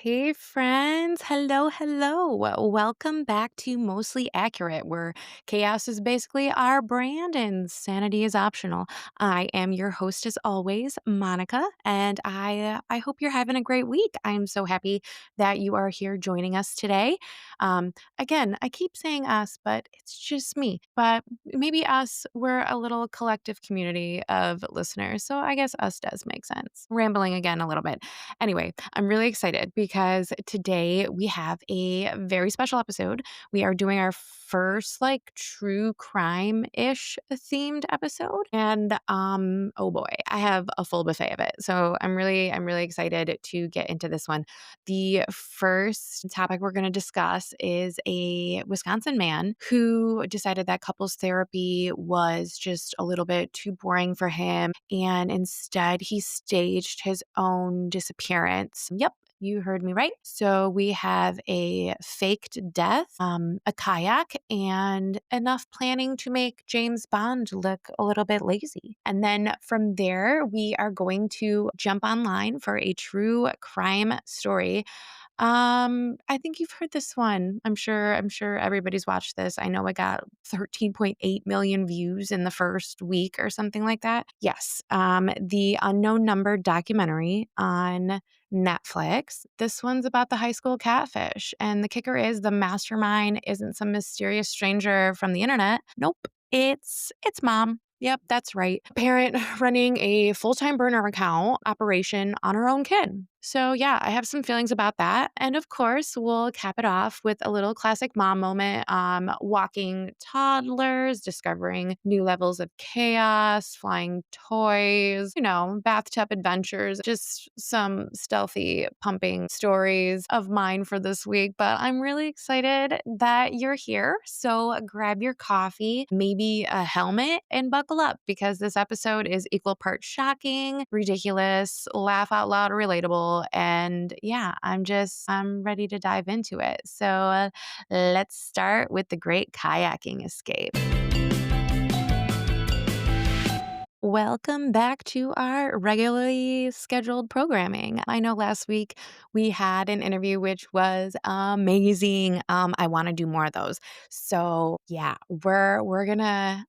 Hey, friends. Hello, hello. Welcome back to Mostly Accurate, where chaos is basically our brand and sanity is optional. I am your host, as always, Monica, and I hope you're having a great week. I'm so happy that you are here joining us today. Again, I keep saying us, but it's just me. But maybe us, we're a little collective community of listeners. So I guess us does make sense. Rambling again a little bit. Anyway, I'm really excited because today we have a very special episode. We are doing our first like true crime-ish themed episode. And oh boy, I have a full buffet of it. So I'm really excited to get into this one. The first topic we're going to discuss is a Wisconsin man who decided that couples therapy was just a little bit too boring for him. And instead, he staged his own disappearance. Yep. You heard me right. So we have a faked death, a kayak, and enough planning to make James Bond look a little bit lazy. And then from there, we are going to jump online for a true crime story. I think you've heard this one. I'm sure everybody's watched this. I know it got 13.8 million views in the first week or something like that. Yes. The Unknown Number documentary on Netflix. This one's about the high school catfish. And the kicker is the mastermind isn't some mysterious stranger from the internet. Nope. It's mom. Yep, that's right. A parent running a full-time burner account operation on her own kid. So yeah, I have some feelings about that. And of course, we'll cap it off with a little classic mom moment, walking toddlers, discovering new levels of chaos, flying toys, bathtub adventures, just some stealthy pumping stories of mine for this week. But I'm really excited that you're here. So grab your coffee, maybe a helmet, and buckle up because this episode is equal parts shocking, ridiculous, laugh out loud, relatable. And yeah, I'm ready to dive into it. So let's start with the great kayaking escape. Welcome back to our regularly scheduled programming. I know last week we had an interview which was amazing. I want to do more of those. So yeah, we're gonna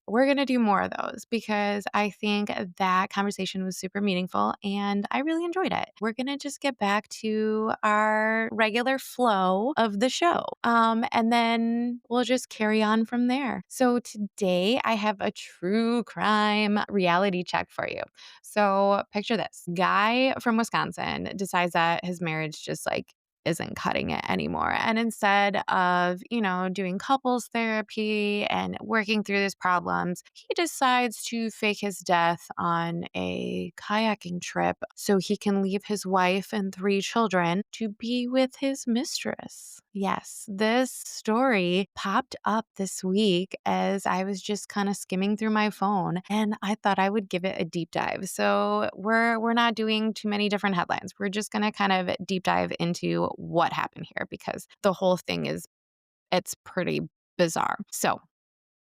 do more of those because I think that conversation was super meaningful and I really enjoyed it. We're gonna just get back to our regular flow of the show, and then we'll just carry on from there. So today I have a true crime reality check for you. So picture this guy from Wisconsin decides that his marriage just like isn't cutting it anymore. And instead of, doing couples therapy and working through his problems, he decides to fake his death on a kayaking trip so he can leave his wife and three children to be with his mistress. Yes, this story popped up this week as I was just kind of skimming through my phone and I thought I would give it a deep dive. So we're not doing too many different headlines. We're just going to kind of deep dive into what happened here because the whole thing it's pretty bizarre. So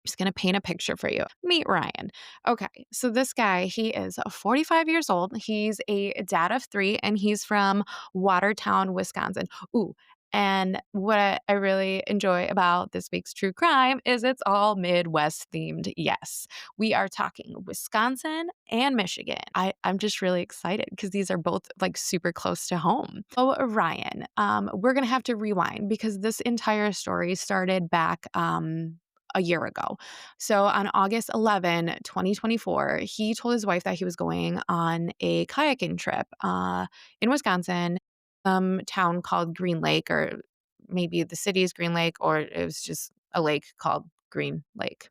just going to paint a picture for you. Meet Ryan. Okay, so this guy, he is 45 years old. He's a dad of three, and he's from Watertown, Wisconsin. Ooh, and what I really enjoy about this week's true crime is it's all Midwest themed. Yes, we are talking Wisconsin and Michigan. I'm just really excited because these are both like super close to home. So Ryan, we're going to have to rewind because this entire story started back a year ago. So on August 11, 2024, he told his wife that he was going on a kayaking trip in Wisconsin, town called Green Lake, or maybe the city is Green Lake, or it was just a lake called Green Lake.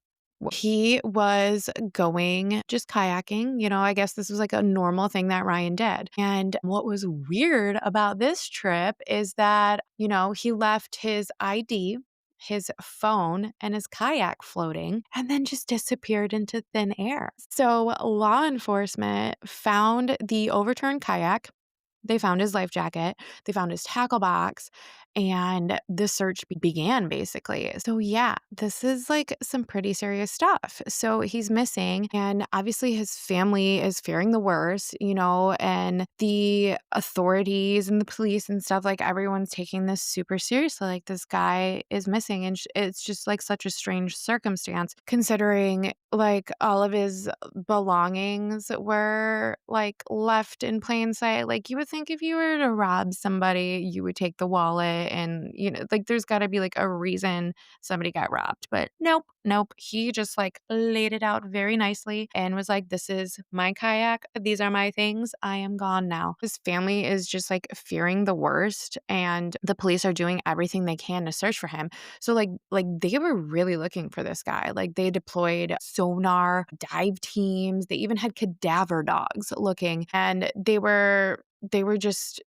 He was going just kayaking. I guess this was like a normal thing that Ryan did. And what was weird about this trip is that, he left his ID, his phone, and his kayak floating and then just disappeared into thin air. So law enforcement found the overturned kayak. They found his life jacket. They found his tackle box. and the search began basically. So, yeah, this is like some pretty serious stuff. So, he's missing, and obviously, his family is fearing the worst, and the authorities and the police and stuff, like everyone's taking this super seriously. Like, this guy is missing, and it's just like such a strange circumstance considering like all of his belongings were like left in plain sight. Like, you would think if you were to rob somebody, you would take the wallet, and like there's got to be like a reason somebody got robbed. But nope, nope. He just like laid it out very nicely and was like, "This is my kayak. These are my things. I am gone now." His family is just like fearing the worst, and the police are doing everything they can to search for him. So like they were really looking for this guy. Like, they deployed sonar, dive teams, they even had cadaver dogs looking, and they were just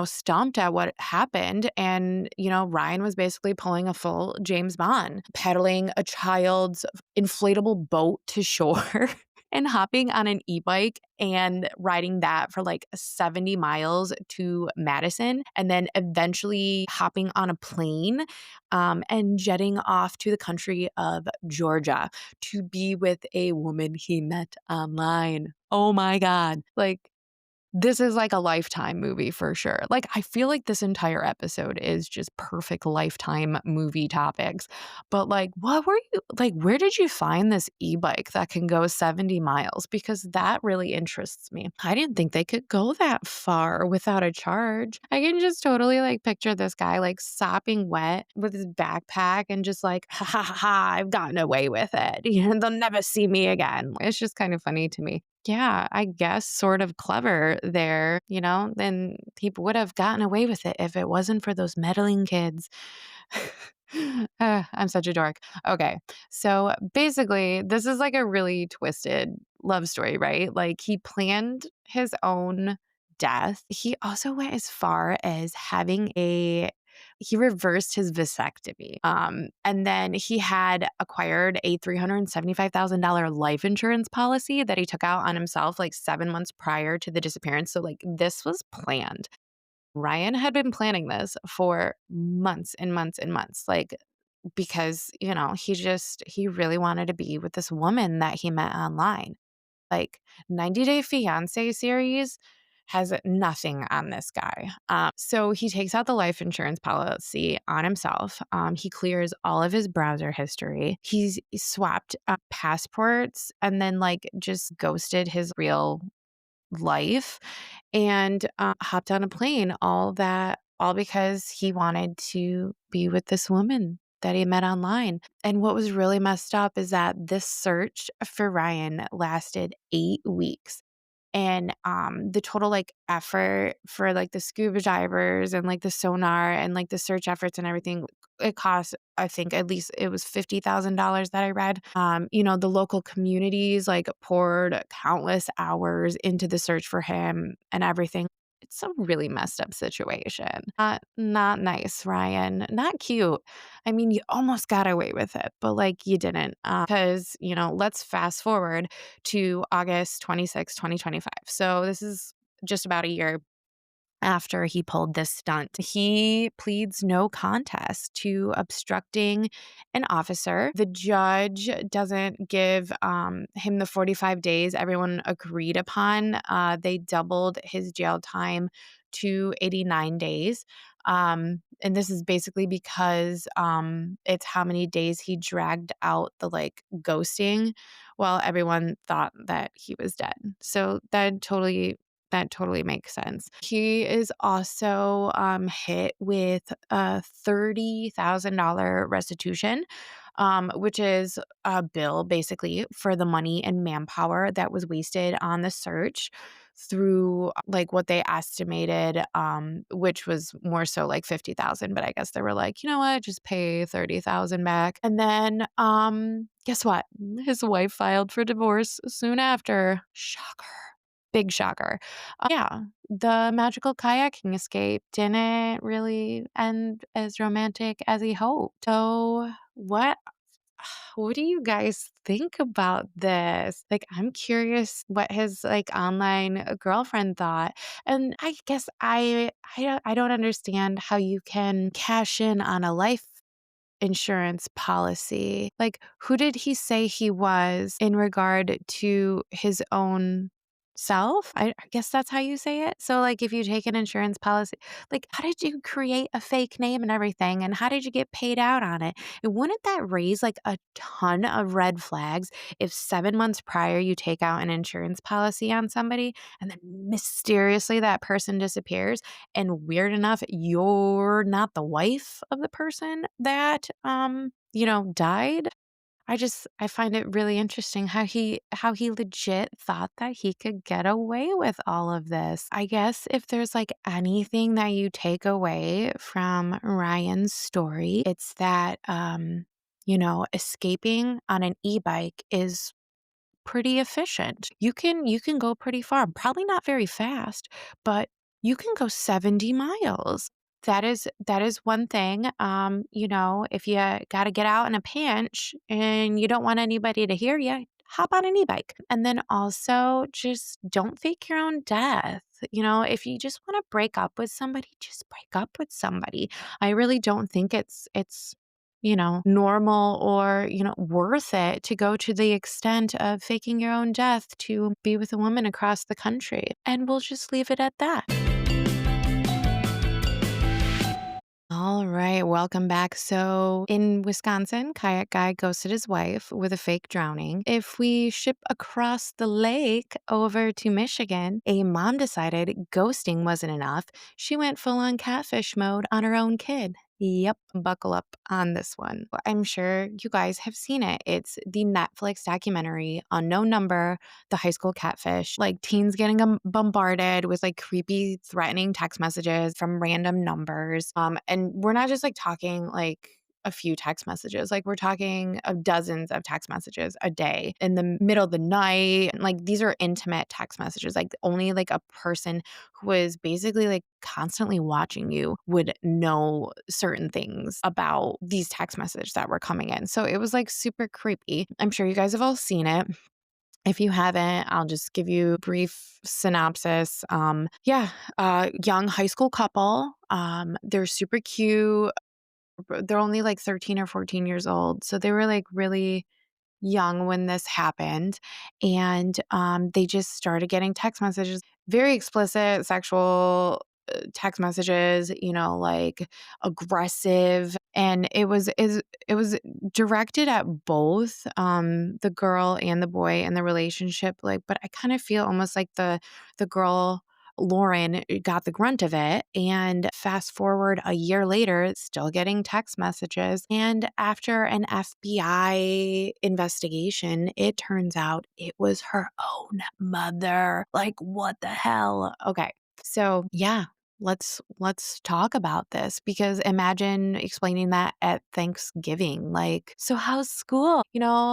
stumped at what happened. And Ryan was basically pulling a full James Bond, pedaling a child's inflatable boat to shore and hopping on an e-bike and riding that for like 70 miles to Madison, and then eventually hopping on a plane and jetting off to the country of Georgia to be with a woman he met online. Oh my God. Like, this is like a Lifetime movie for sure. Like, I feel like this entire episode is just perfect Lifetime movie topics. But like, what were you like? Where did you find this e bike that can go 70 miles? Because that really interests me. I didn't think they could go that far without a charge. I can just totally like picture this guy like sopping wet with his backpack and just like, ha ha ha, ha, I've gotten away with it. They'll never see me again. It's just kind of funny to me. Yeah, I guess sort of clever there, then he would have gotten away with it if it wasn't for those meddling kids. I'm such a dork. Okay. So basically, this is like a really twisted love story, right? Like, he planned his own death. He also went as far as he reversed his vasectomy. And then he had acquired a $375,000 life insurance policy that he took out on himself like 7 months prior to the disappearance. So, like, this was planned. Ryan had been planning this for months and months and months, like, because, he really wanted to be with this woman that he met online. Like, 90 Day Fiancé series has nothing on this guy. So he takes out the life insurance policy on himself. He clears all of his browser history. He's swapped passports and then like just ghosted his real life and hopped on a plane. All because he wanted to be with this woman that he met online. And what was really messed up is that this search for Ryan lasted 8 weeks. And the total like effort for like the scuba divers and like the sonar and like the search efforts and everything, it cost, I think, at least it was $50,000 that I read. The local communities like poured countless hours into the search for him and everything. It's a really messed up situation. Not nice, Ryan. Not cute. I mean, you almost got away with it, but like you didn't. Because, let's fast forward to August 26, 2025. So this is just about a year after he pulled this stunt. He pleads no contest to obstructing an officer. The judge doesn't give him the 45 days everyone agreed upon. They doubled his jail time to 89 days. And this is basically because it's how many days he dragged out the like ghosting while everyone thought that he was dead. So that totally makes sense. He is also hit with a $30,000 restitution, which is a bill basically for the money and manpower that was wasted on the search through like what they estimated, which was more so like 50,000. But I guess they were like, you know what, just pay 30,000 back. And then guess what? His wife filed for divorce soon after. Shocker. Big shocker. Yeah, the magical kayaking escape didn't really end as romantic as he hoped. So, what what do you guys think about this? Like, I'm curious what his like online girlfriend thought. And I guess I don't understand how you can cash in on a life insurance policy. Like, who did he say he was in regard to his own self? I guess that's how you say it. So, like, if you take an insurance policy, like, how did you create a fake name and everything? And how did you get paid out on it? And wouldn't that raise like a ton of red flags if 7 months prior you take out an insurance policy on somebody and then mysteriously that person disappears? And weird enough, you're not the wife of the person that, died. I find it really interesting how he legit thought that he could get away with all of this. I guess if there's like anything that you take away from Ryan's story, it's that escaping on an e-bike is pretty efficient. You can go pretty far, probably not very fast, but you can go 70 miles. That is one thing. If you got to get out in a pinch and you don't want anybody to hear you, hop on an e-bike. And then also just don't fake your own death. If you just want to break up with somebody, just break up with somebody. I really don't think it's normal or, worth it to go to the extent of faking your own death to be with a woman across the country. And we'll just leave it at that. All right, welcome back. So, in Wisconsin, kayak guy ghosted his wife with a fake drowning. If we ship across the lake over to Michigan, a mom decided ghosting wasn't enough. She went full on catfish mode on her own kid. Yep, buckle up on this one. I'm sure you guys have seen it. It's the Netflix documentary Unknown Number, the high school catfish, like teens getting bombarded with like creepy, threatening text messages from random numbers. And we're not just like talking like a few text messages. Like we're talking of dozens of text messages a day in the middle of the night. Like these are intimate text messages. Like only like a person who is basically like constantly watching you would know certain things about these text messages that were coming in. So it was like super creepy. I'm sure you guys have all seen it. If you haven't, I'll just give you a brief synopsis. Young high school couple. They're super cute. They're only like 13 or 14 years old. So they were like really young when this happened. And they just started getting text messages, very explicit sexual text messages, like aggressive. And it was directed at both the girl and the boy in the relationship. Like, but I kind of feel almost like the girl Lauren got the grunt of it. And fast forward a year later, still getting text messages. And after an FBI investigation, it turns out it was her own mother. Like, what the hell? Okay. So, yeah, let's talk about this because imagine explaining that at Thanksgiving. Like, so how's school?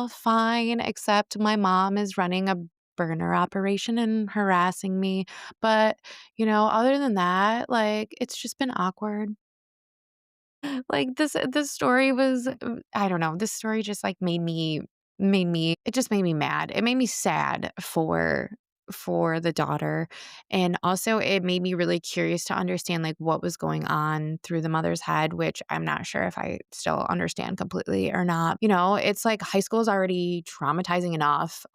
Fine, except my mom is running a burner operation and harassing me. But, other than that, like, it's just been awkward. Like, this story was I don't know, this story just, like, made me mad. It made me sad for the daughter, and also it made me really curious to understand, like, what was going on through the mother's head, which I'm not sure if I still understand completely or not. It's like high school is already traumatizing enough,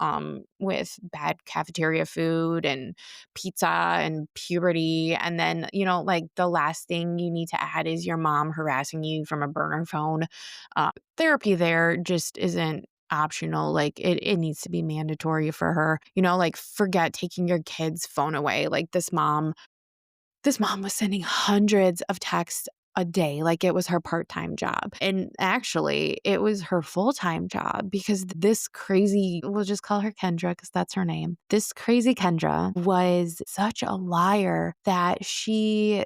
with bad cafeteria food and pizza and puberty, and then, like, the last thing you need to add is your mom harassing you from a burner phone. Therapy there just isn't optional. Like it needs to be mandatory for her. Like forget taking your kid's phone away. Like this mom was sending hundreds of texts a day like it was her part-time job. And actually, it was her full-time job because this crazy, we'll just call her Kendra because that's her name. This crazy Kendra was such a liar that she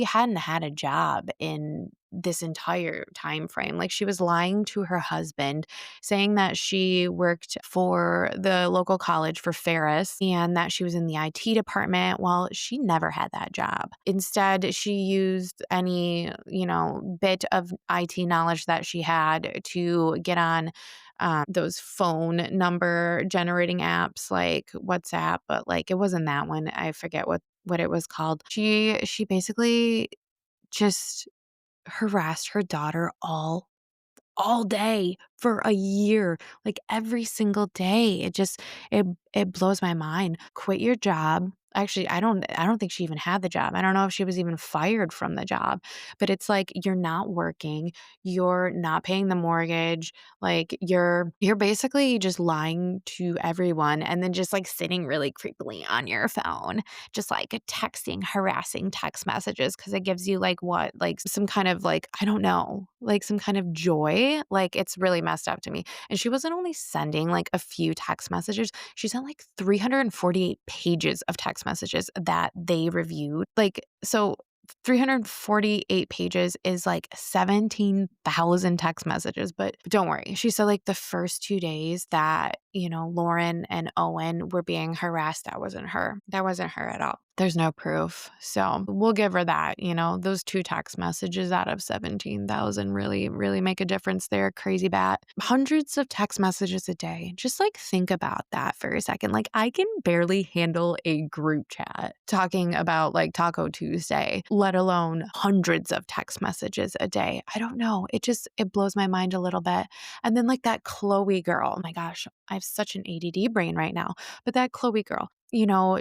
hadn't had a job in this entire time frame. Like she was lying to her husband, saying that she worked for the local college for Ferris and that she was in the IT department. Well, she never had that job. Instead, she used any, bit of IT knowledge that she had to get on those phone number generating apps like WhatsApp, but like it wasn't that one. I forget what it was called. She basically just harassed her daughter all day for a year, like every single day. It blows my mind. Quit your job. Actually, I don't think she even had the job. I don't know if she was even fired from the job. But it's like you're not working, you're not paying the mortgage, like you're basically just lying to everyone and then just like sitting really creepily on your phone, just like texting, harassing text messages because it gives you like what, like some kind of like, I don't know, like some kind of joy. Like it's really messed up to me. And she wasn't only sending like a few text messages, she sent like 348 pages of text messages that they reviewed. Like, so 348 pages is like 17,000 text messages. But don't worry. She said like the first 2 days that, Lauren and Owen were being harassed, that wasn't her. That wasn't her at all. There's no proof. So we'll give her that. Those two text messages out of 17,000 really, really make a difference there. Crazy bat. Hundreds of text messages a day. Just like think about that for a second. Like I can barely handle a group chat talking about like Taco Tuesday, let alone hundreds of text messages a day. I don't know. It blows my mind a little bit. And then like that Chloe girl. Oh my gosh, I have such an ADD brain right now. But that Chloe girl,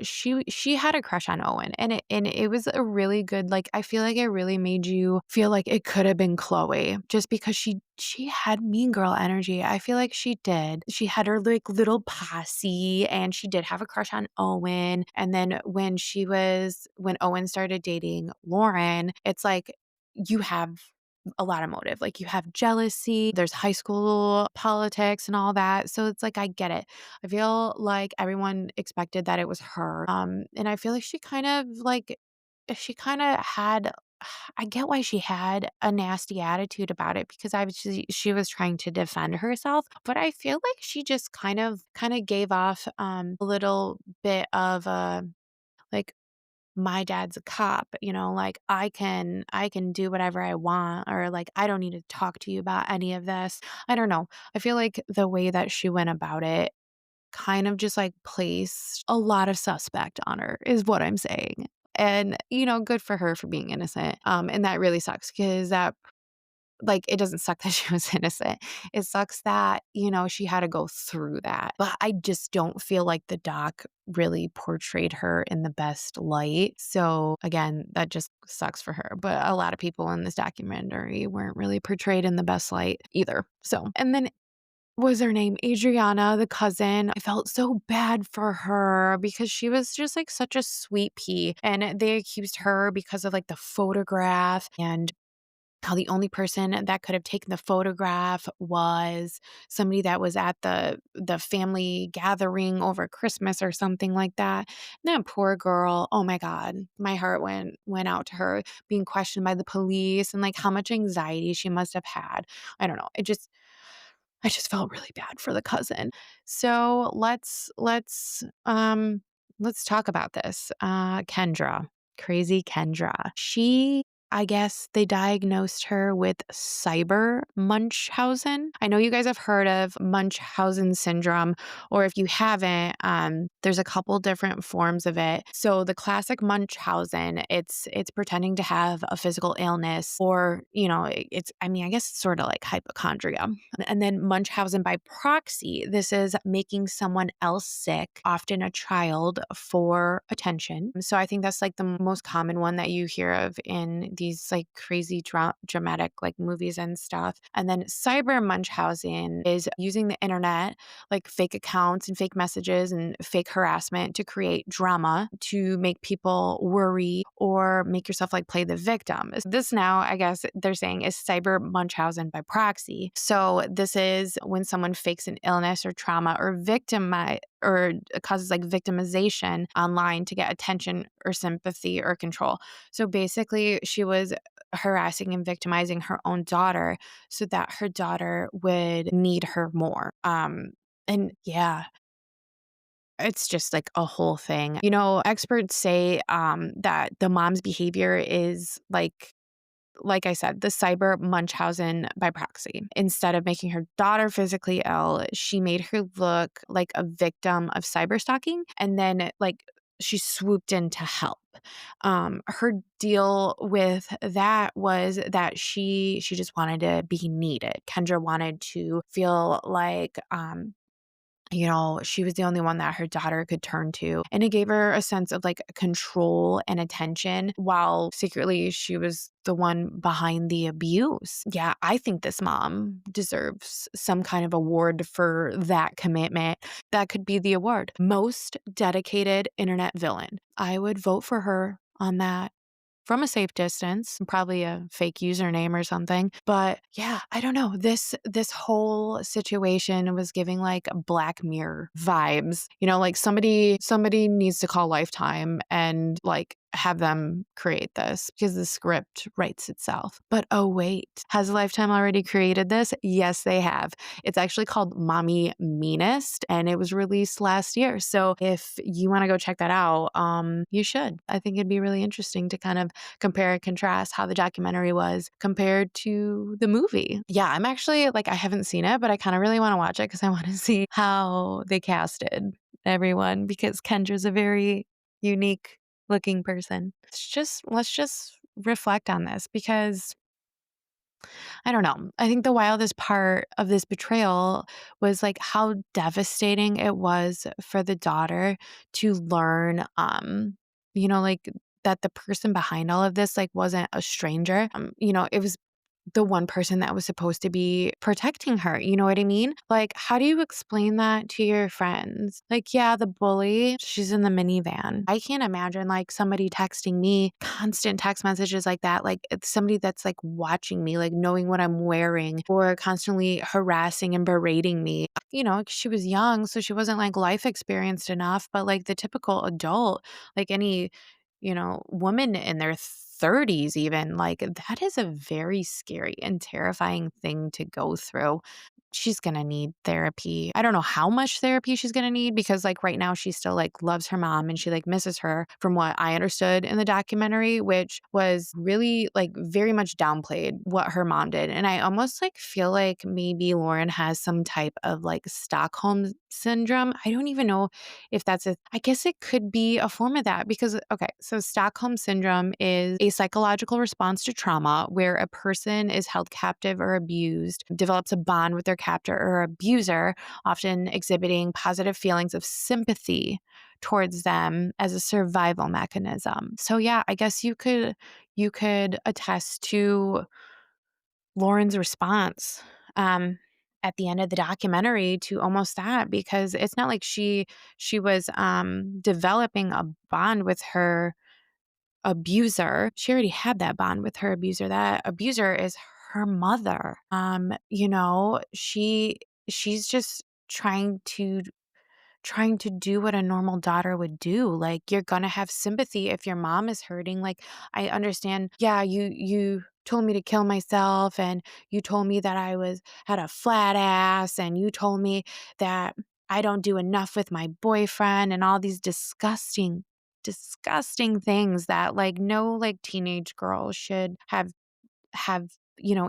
she had a crush on Owen and it was a really good, like I feel like it really made you feel like it could have been Chloe just because she had mean girl energy. I feel like she did. She had her like little posse and she did have a crush on Owen. And then when Owen started dating Lauren, it's like you have a lot of motive. Like you have jealousy, there's high school politics and all that. So it's like, I get it. I feel like everyone expected that it was her. And I feel like she kind of had, I get why she had a nasty attitude about it because she was trying to defend herself, but I feel like she just kind of gave off a little bit of a like my dad's a cop, like I can do whatever I want or like I don't need to talk to you about any of this. I don't know. I feel like the way that she went about it kind of just like placed a lot of suspect on her is what I'm saying. And good for her for being innocent. And that really sucks because that like, it doesn't suck that she was innocent. It sucks that, she had to go through that. But I just don't feel like the doc really portrayed her in the best light. So again, that just sucks for her. But a lot of people in this documentary weren't really portrayed in the best light either. So, and then what was her name? Adriana, the cousin. I felt so bad for her because she was just like such a sweet pea. And they accused her because of like the photograph and how the only person that could have taken the photograph was somebody that was at the family gathering over Christmas or something like that. And that poor girl, oh my God, my heart went out to her being questioned by the police and like how much anxiety she must have had. I don't know. I just felt really bad for the cousin. So let's talk about this. Kendra, crazy Kendra. I guess they diagnosed her with cyber Munchausen. I know you guys have heard of Munchausen syndrome, or if you haven't, there's a couple different forms of it. So the classic Munchausen, it's pretending to have a physical illness, or I guess it's sort of like hypochondria. And then Munchausen by proxy, this is making someone else sick, often a child, for attention. So I think that's like the most common one that you hear of in these like crazy dramatic like movies and stuff. And then cyber Munchausen is using the internet, like fake accounts and fake messages and fake harassment to create drama to make people worry or make yourself like play the victim. This now, I guess they're saying, is cyber Munchausen by proxy. So this is when someone fakes an illness or trauma or or causes like victimization online to get attention or sympathy or control. So basically she was harassing and victimizing her own daughter so that her daughter would need her more. And yeah, it's just like a whole thing. Experts say that the mom's behavior is like I said, the cyber Munchausen by proxy. Instead of making her daughter physically ill, she made her look like a victim of cyber stalking, and then she swooped in to help. Her deal with that was that she just wanted to be needed. Kendra wanted to feel like she was the only one that her daughter could turn to. And it gave her a sense of control and attention while secretly she was the one behind the abuse. Yeah, I think this mom deserves some kind of award for that commitment. That could be the award. Most dedicated internet villain. I would vote for her on that from a safe distance, probably a fake username or something. But yeah, I don't know. This whole situation was giving Black Mirror vibes. Like somebody needs to call Lifetime and have them create this because the script writes itself. But oh wait, has Lifetime already created this? Yes, they have. It's actually called Mommy Meanest and it was released last year. So if you want to go check that out, you should. I think it'd be really interesting to kind of compare and contrast how the documentary was compared to the movie. Yeah, I'm actually I haven't seen it, but I kind of really want to watch it because I want to see how they casted everyone because Kendra's a very unique looking person. Let's just reflect on this because I don't know. I think the wildest part of this betrayal was how devastating it was for the daughter to learn that the person behind all of this wasn't a stranger. It was the one person that was supposed to be protecting her. You know what I mean? How do you explain that to your friends? Yeah, the bully, she's in the minivan. I can't imagine somebody texting me constant text messages like that. It's somebody that's watching me, knowing what I'm wearing or constantly harassing and berating me. She was young, so she wasn't life experienced enough, but the typical adult, any woman in their 30s even, that is a very scary and terrifying thing to go through. She's gonna need therapy. I don't know how much therapy she's gonna need because right now she still loves her mom and she misses her from what I understood in the documentary, which was really very much downplayed what her mom did. And I almost feel like maybe Lauren has some type of Stockholm syndrome. I don't even know if I guess it could be a form of that because okay, so Stockholm syndrome is a psychological response to trauma where a person is held captive or abused, develops a bond with their captor or abuser, often exhibiting positive feelings of sympathy towards them as a survival mechanism. So yeah, I guess you could attest to Lauren's response at the end of the documentary to almost that because it's not like she was developing a bond with her abuser. She already had that bond with her abuser. That abuser is her mother. She's just trying to do what a normal daughter would do. You're going to have sympathy if your mom is hurting. I understand. Yeah, you told me to kill myself and you told me that had a flat ass and you told me that I don't do enough with my boyfriend and all these disgusting things that no teenage girl should have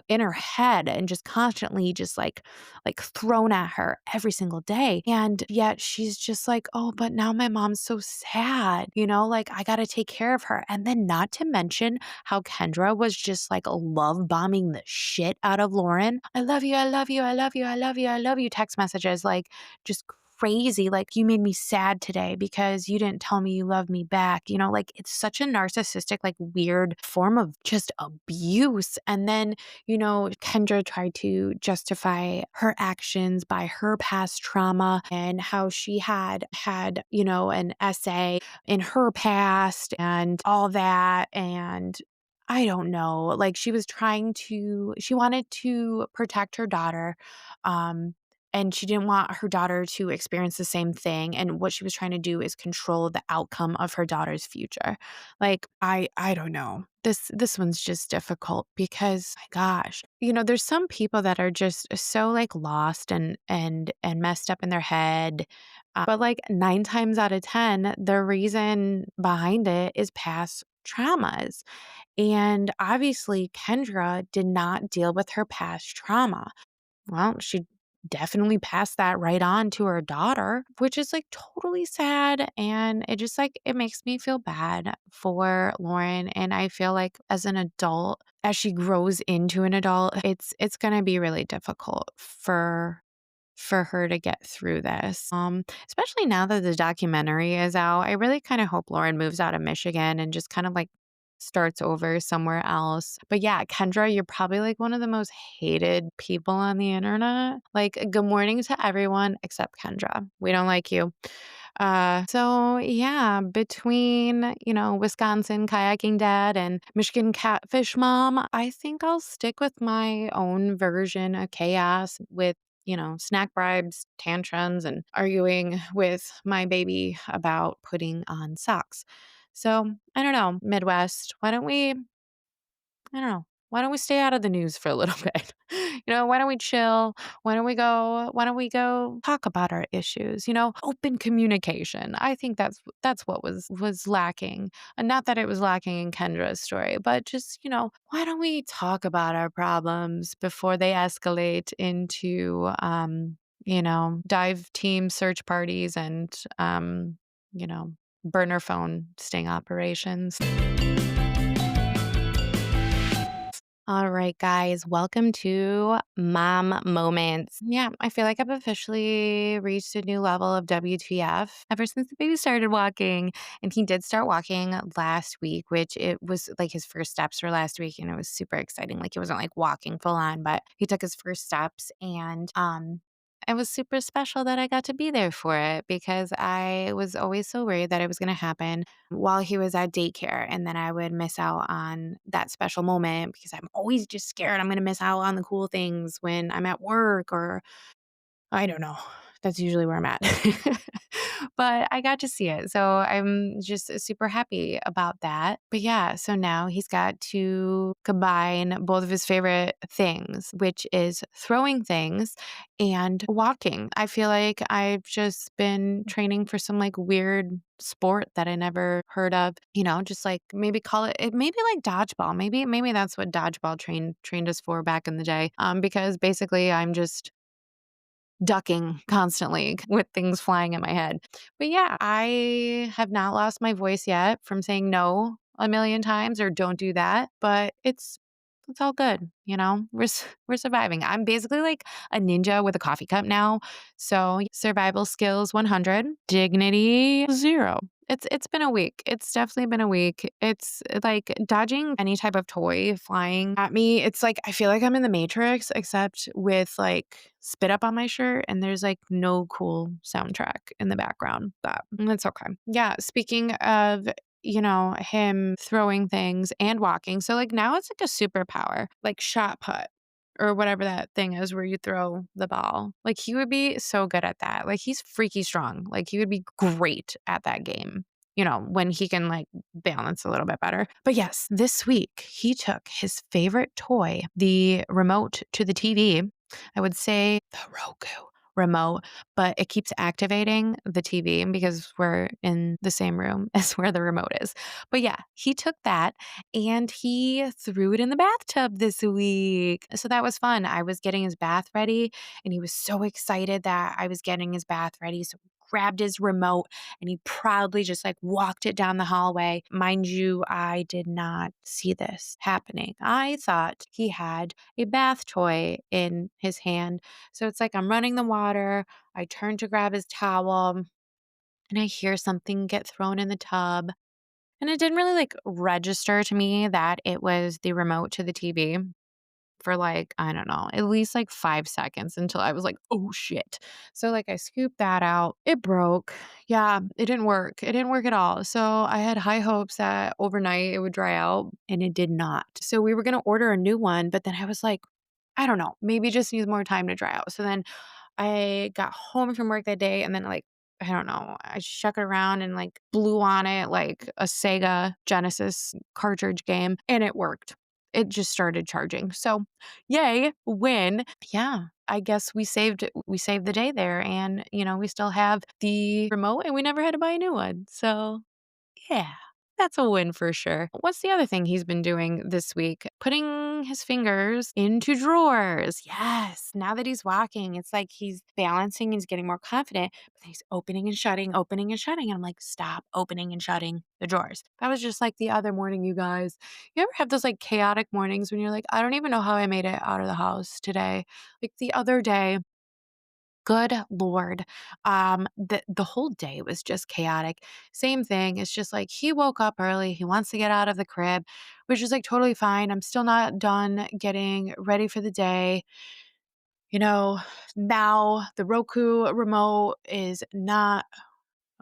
in her head and just constantly just thrown at her every single day. And yet she's just oh, but now my mom's so sad, I got to take care of her. And then not to mention how Kendra was just love bombing the shit out of Lauren. I love you. I love you. I love you. I love you. I love you. Text messages, just crazy. You made me sad today because you didn't tell me you love me back. It's such a narcissistic, weird form of just abuse. And then, Kendra tried to justify her actions by her past trauma and how she had, an essay in her past and all that. And I don't know, she wanted to protect her daughter. and she didn't want her daughter to experience the same thing, and what she was trying to do is control the outcome of her daughter's future. Like, I don't know. This one's just difficult because, my gosh, there's some people that are just so, like, lost and messed up in their head, but, like, 9 times out of 10, the reason behind it is past traumas, and obviously, Kendra did not deal with her past trauma. Well, she definitely passed that right on to her daughter, which is like totally sad. And it just like, it makes me feel bad for Lauren. And I feel like as an adult, as she grows into an adult, it's going to be really difficult for her to get through this. Especially now that the documentary is out. I really kind of hope Lauren moves out of Michigan and just kind of like starts over somewhere else. But yeah, Kendra, you're probably like one of the most hated people on the internet. Like, good morning to everyone except Kendra. We don't like you. So yeah, between, Wisconsin kayaking dad and Michigan catfish mom, I think I'll stick with my own version of chaos with, snack bribes, tantrums, and arguing with my baby about putting on socks. So I don't know, Midwest, I don't know. Why don't we stay out of the news for a little bit? Why don't we chill? Why don't we go talk about our issues? Open communication. I think that's what was lacking. And not that it was lacking in Kendra's story, but just, why don't we talk about our problems before they escalate into dive team search parties and you know, burner phone sting operations. All right, guys, welcome to Mom Moments. Yeah, I feel like I've officially reached a new level of WTF ever since the baby started walking. And he did start walking last week, which it was like his first steps were last week, and it was super exciting. Like, he wasn't like walking full on, but he took his first steps, and it was super special that I got to be there for it because I was always so worried that it was going to happen while he was at daycare, and then I would miss out on that special moment because I'm always just scared I'm going to miss out on the cool things when I'm at work, or I don't know. That's usually where I'm at. But I got to see it. So I'm just super happy about that. But yeah, so now he's got to combine both of his favorite things, which is throwing things and walking. I feel like I've just been training for some like weird sport that I never heard of, just like maybe call it maybe like dodgeball. Maybe that's what dodgeball trained us for back in the day. Because basically I'm just ducking constantly with things flying at my head. But yeah, I have not lost my voice yet from saying no a million times or don't do that, but it's all good, we're surviving. I'm basically like a ninja with a coffee cup now. So survival skills 100, dignity 0. It's been a week. It's definitely been a week. It's like dodging any type of toy flying at me. It's like I feel like I'm in the Matrix, except with like spit up on my shirt, and there's like no cool soundtrack in the background. But that's okay. Yeah. Speaking of him throwing things and walking. So like now it's like a superpower, like shot put or whatever that thing is where you throw the ball. Like he would be so good at that. Like he's freaky strong. Like he would be great at that game. When he can like balance a little bit better. But yes, this week he took his favorite toy, the remote to the TV. I would say the Roku remote, but it keeps activating the TV because we're in the same room as where the remote is. But yeah, he took that and he threw it in the bathtub this week. So that was fun. I was getting his bath ready and he was so excited that I was getting his bath ready. So he grabbed his remote and he proudly just like walked it down the hallway. Mind you, I did not see this happening. I thought he had a bath toy in his hand. So it's like I'm running the water. I turn to grab his towel and I hear something get thrown in the tub. And it didn't really like register to me that it was the remote to the TV for like, I don't know, at least like 5 seconds until I was like, oh shit. So like I scooped that out. It broke. Yeah, it didn't work. It didn't work at all. So I had high hopes that overnight it would dry out and it did not. So we were going to order a new one, but then I was like, I don't know, maybe it just needs more time to dry out. So then I got home from work that day and then, like, I don't know, I shook it around and, like, blew on it like a Sega Genesis cartridge game, and it worked. It just started charging. So, yay, win. Yeah, I guess we saved the day there, and, we still have the remote, and we never had to buy a new one. So, yeah, that's a win for sure. What's the other thing he's been doing this week? Putting his fingers into drawers. Yes. Now that he's walking, it's like he's balancing, he's getting more confident, but then he's opening and shutting, opening and shutting. And I'm like, stop opening and shutting the drawers. That was just like the other morning, you guys. You ever have those like chaotic mornings when you're like, I don't even know how I made it out of the house today? Like the other day, good lord. The whole day was just chaotic. Same thing. It's just like he woke up early. He wants to get out of the crib, which is like totally fine. I'm still not done getting ready for the day. You know, now the Roku remote is not.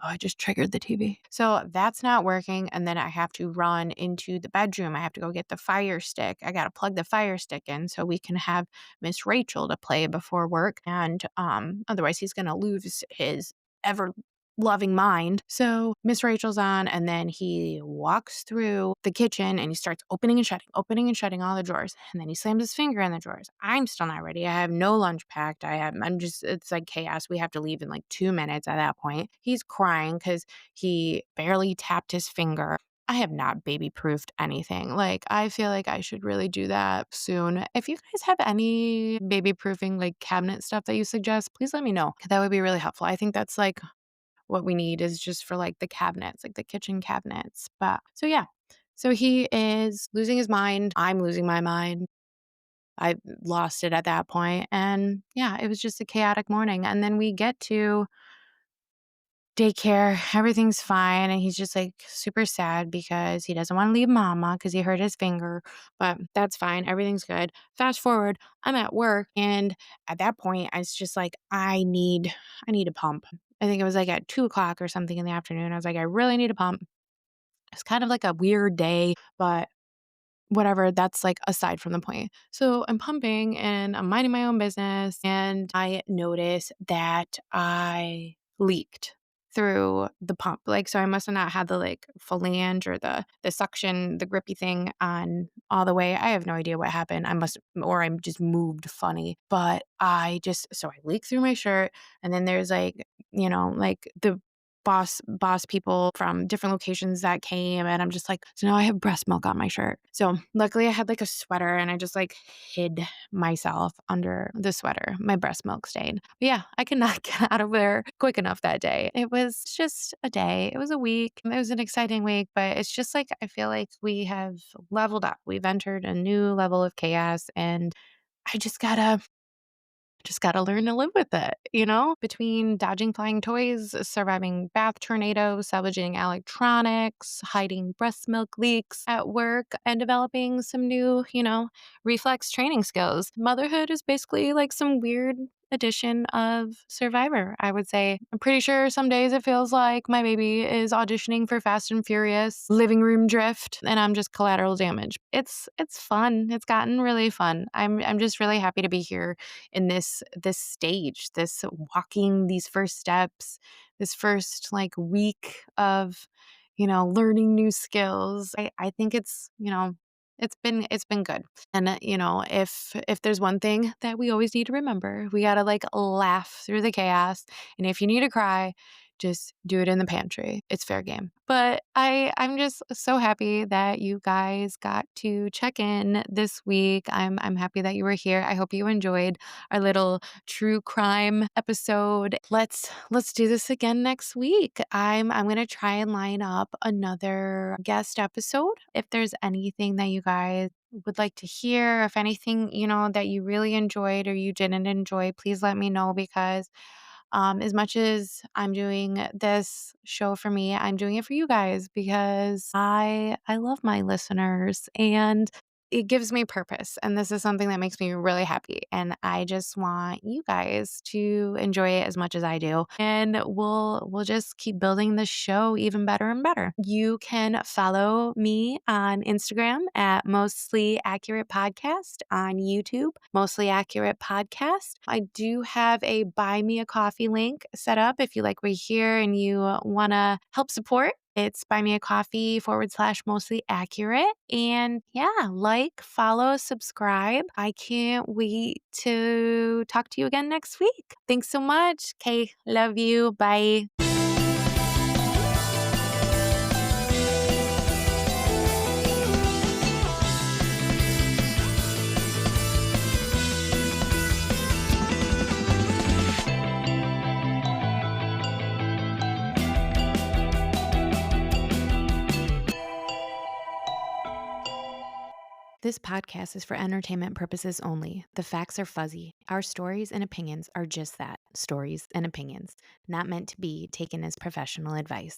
Oh, I just triggered the TV. So that's not working. And then I have to run into the bedroom. I have to go get the fire stick. I got to plug the fire stick in so we can have Miss Rachel to play before work. And otherwise, he's going to lose his ever loving mind. So Miss Rachel's on, and then he walks through the kitchen and he starts opening and shutting all the drawers. And then he slams his finger in the drawers. I'm still not ready. I have no lunch packed. It's like chaos. We have to leave in like 2 minutes at that point. He's crying because he barely tapped his finger. I have not baby proofed anything. Like, I feel like I should really do that soon. If you guys have any baby proofing, like cabinet stuff that you suggest, please let me know. That would be really helpful. I think that's like what we need is just for like the cabinets, like the kitchen cabinets. But so yeah. So he is losing his mind. I'm losing my mind. I lost it at that point. And yeah, it was just a chaotic morning. And then we get to daycare, everything's fine, and he's just, like, super sad because he doesn't wanna leave mama because he hurt his finger, but that's fine, everything's good. Fast forward, I'm at work, and at that point, I was just like, I need a pump." I think it was, like, at 2 o'clock or something in the afternoon, I was like, "I really need a pump." It's kind of like a weird day, but whatever, that's, like, aside from the point. So, I'm pumping, and I'm minding my own business, and I notice that I leaked through the pump. Like, so I must have not had the, like, flange or the suction, the grippy thing on all the way. I have no idea what happened. I just moved funny. But I leaked through my shirt, and then there's, like, like, the boss people from different locations that came, and I'm just like, so now I have breast milk on my shirt. So luckily I had like a sweater, and I just like hid myself under the sweater. My breast milk stain. But yeah, I could not get out of there quick enough that day. It was just a day. It was a week. It was an exciting week, but it's just like I feel like we have leveled up. We've entered a new level of chaos, and I just gotta learn to live with it, between dodging flying toys, surviving bath tornadoes, salvaging electronics, hiding breast milk leaks at work, and developing some new, reflex training skills. Motherhood is basically like some weird edition of Survivor, I would say. I'm pretty sure some days it feels like my baby is auditioning for Fast and Furious, living room drift, and I'm just collateral damage. It's fun. It's gotten really fun. I'm just really happy to be here in this stage, this walking these first steps, this first like week of learning new skills. I think it's been good. And if there's one thing that we always need to remember, we got to like laugh through the chaos, and if you need to cry, just do it in the pantry. It's fair game. But I'm just so happy that you guys got to check in this week. I'm happy that you were here. I hope you enjoyed our little true crime episode. Let's do this again next week. I'm going to try and line up another guest episode. If there's anything that you guys would like to hear, if anything, that you really enjoyed or you didn't enjoy, please let me know, because as much as I'm doing this show for me, I'm doing it for you guys, because I love my listeners, and it gives me purpose, and this is something that makes me really happy, and I just want you guys to enjoy it as much as I do, and we'll just keep building the show even better and better. You can follow me on Instagram at Mostly Accurate Podcast, on YouTube, Mostly Accurate Podcast. I do have a buy me a coffee link set up if you like what you hear and you want to help support. It's buymeacoffee/mostly accurate. And yeah, like, follow, subscribe. I can't wait to talk to you again next week. Thanks so much. Okay, love you. Bye. This podcast is for entertainment purposes only. The facts are fuzzy. Our stories and opinions are just that, stories and opinions, not meant to be taken as professional advice.